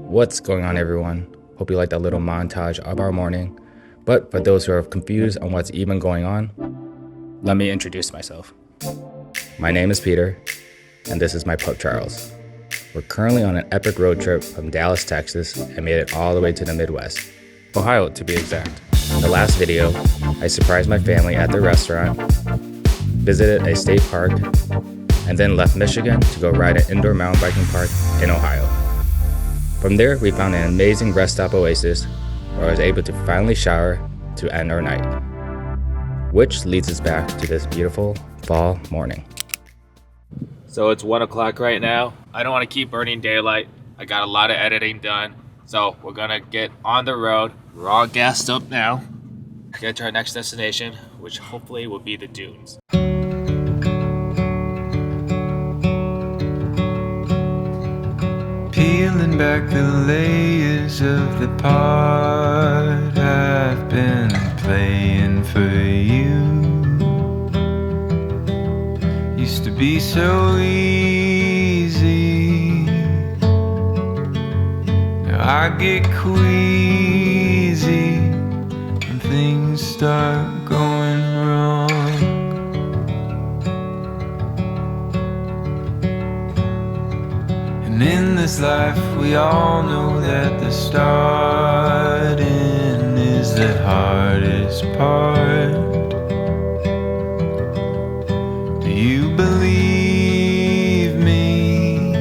What's going on, everyone? Hope you liked that little montage of our morning. But for those who are confused on what's even going on, let me introduce myself. My name is Peter, and this is my pup Charles. We're currently on an epic road trip from Dallas, Texas, and made it all the way to the Midwest, Ohio to be exact. In the last video, I surprised my family at their restaurant, visited a state park, and then left Michigan to go ride an indoor mountain biking park in Ohio. From there, we found an amazing rest stop oasis where I was able to finally shower to end our night, which leads us back to this beautiful fall morning. So it's 1 o'clock right now. I don't want to keep burning daylight. I got a lot of editing done. So we're gonna get on the road. We're all gassed up now. Get to our next destination, which hopefully will be the dunes. Peeling back the layers of the part I've been playing for you. Used to be so easy. Now I get queasy when things start going wrong. And in this life we all know that the starting is the hardest part. Do you believe me,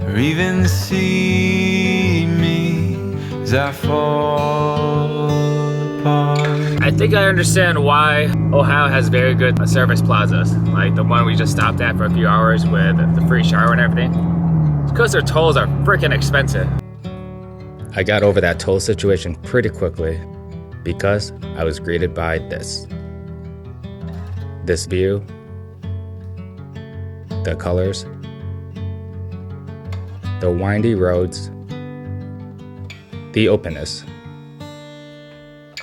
or even see me as I fall apart? I think I understand why Ohio has very good service plazas, like the one we just stopped at for a few hours with the free shower and everything. It's because their tolls are freaking expensive. I got over that toll situation pretty quickly because I was greeted by this view, the colors, the windy roads, the openness.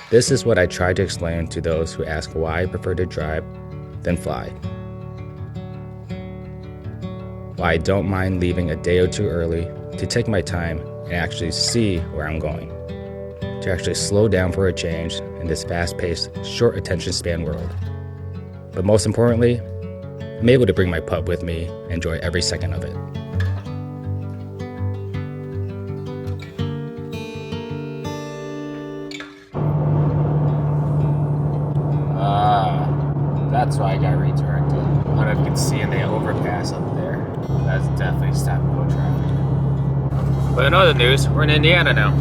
This is what I try to explain to those who ask why I prefer to drive than fly. Why I don't mind leaving a day or two early to take my time and actually see where I'm going. To actually slow down for a change in this fast-paced, short attention span world. But most importantly, I'm able to bring my pup with me and enjoy every second of it. That's why I got redirected. I don't know if you can see in the overpass up there. That's definitely stop and go traffic. But in other news, we're in Indiana now.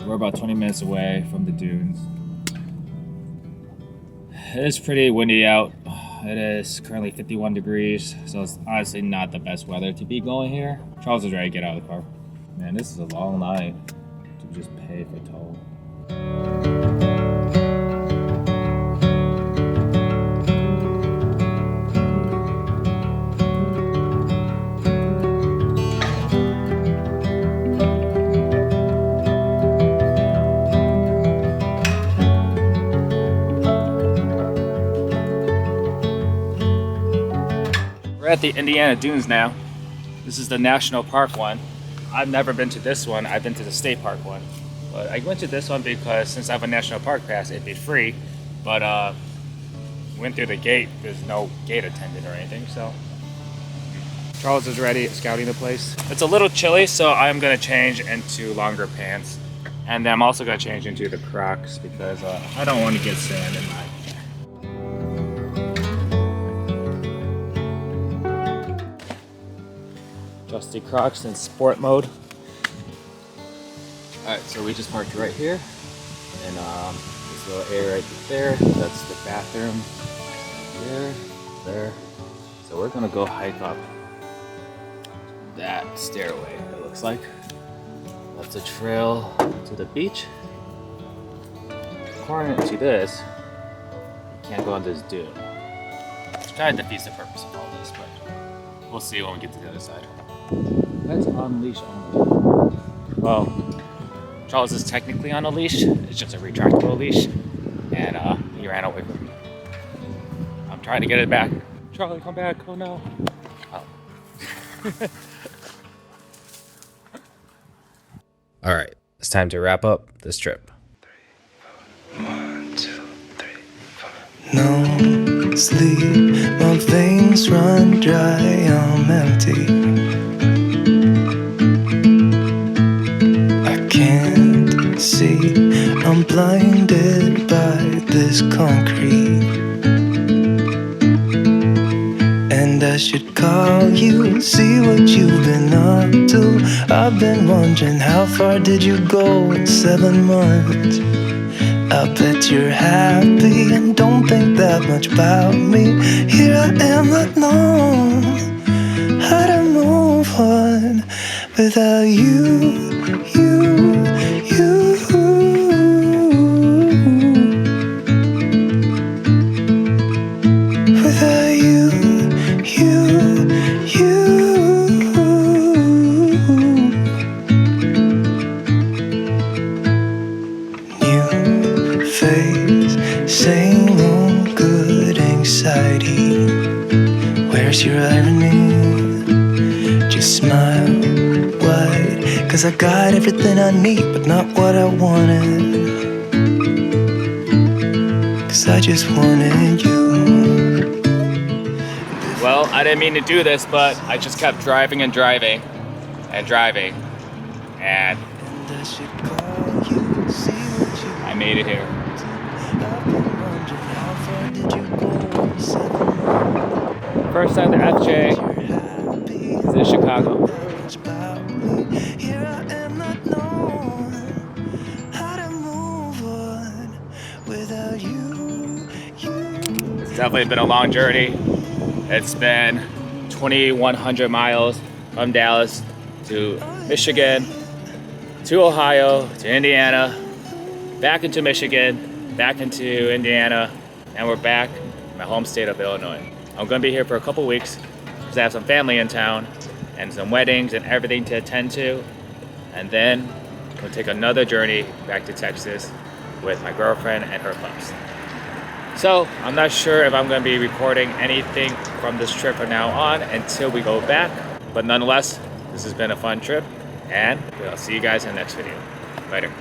We're about 20 minutes away from the dunes. It's pretty windy out. It is currently 51 degrees, so it's honestly not the best weather to be going here. Charles is ready to get out of the car. Man, this is a long line to just pay for toll. We're at the Indiana Dunes now. This is the National Park one. I've never been to this one. I've been to the State Park one. But I went to this one because since I have a National Park pass, it'd be free. But went through the gate. There's no gate attendant or anything, so. Charles is ready scouting the place. It's a little chilly, so I'm gonna change into longer pants. And then I'm also gonna change into the Crocs because I don't want to get sand in my Dusty Crocs in sport mode. Alright, so we just parked right here. And this little area right there, that's the bathroom. There. So we're gonna go hike up that stairway, it looks like. That's a trail to the beach. According to this, you can't go on this dune. Which kind of defeats the purpose of all this, but we'll see when we get to the other side. Let's unleash on. Well, Charles is technically on a leash. It's just a retractable leash. And he ran away from me. I'm trying to get it back. Charlie, come back. Oh no. Oh. All right, it's time to wrap up this trip. 1, 2, 3, 4. No sleep, my veins run dry, I'm empty. I can't see, I'm blinded by this concrete. And I should call you, see what you've been up to. I've been wondering, how far did you go in 7 months? I bet you're happy and don't think that much about me. Here I am, not knowing how to move on without you. Without you. New face, same old good anxiety. Where's your irony? Just smile wide, 'cause I got everything I need, but not what I wanted. 'Cause I just wanted you. Well, I didn't mean to do this, but I just kept driving and driving and driving. And I should call you, see what you I made it here. I've been wondering, how far did you go in 7 months? First time to FJ You're happy. is in Chicago. Here I am, not knowing how to move on without you. It's definitely been a long journey. It's been 2,100 miles from Dallas to Michigan, to Ohio, to Indiana, back into Michigan, back into Indiana, and we're back in my home state of Illinois. I'm gonna be here for a couple weeks because I have some family in town and some weddings and everything to attend to. And then we'll take another journey back to Texas with my girlfriend and her pups. So I'm not sure if I'm gonna be recording anything from this trip from now on until we go back. But nonetheless, this has been a fun trip, and I'll see you guys in the next video. Later.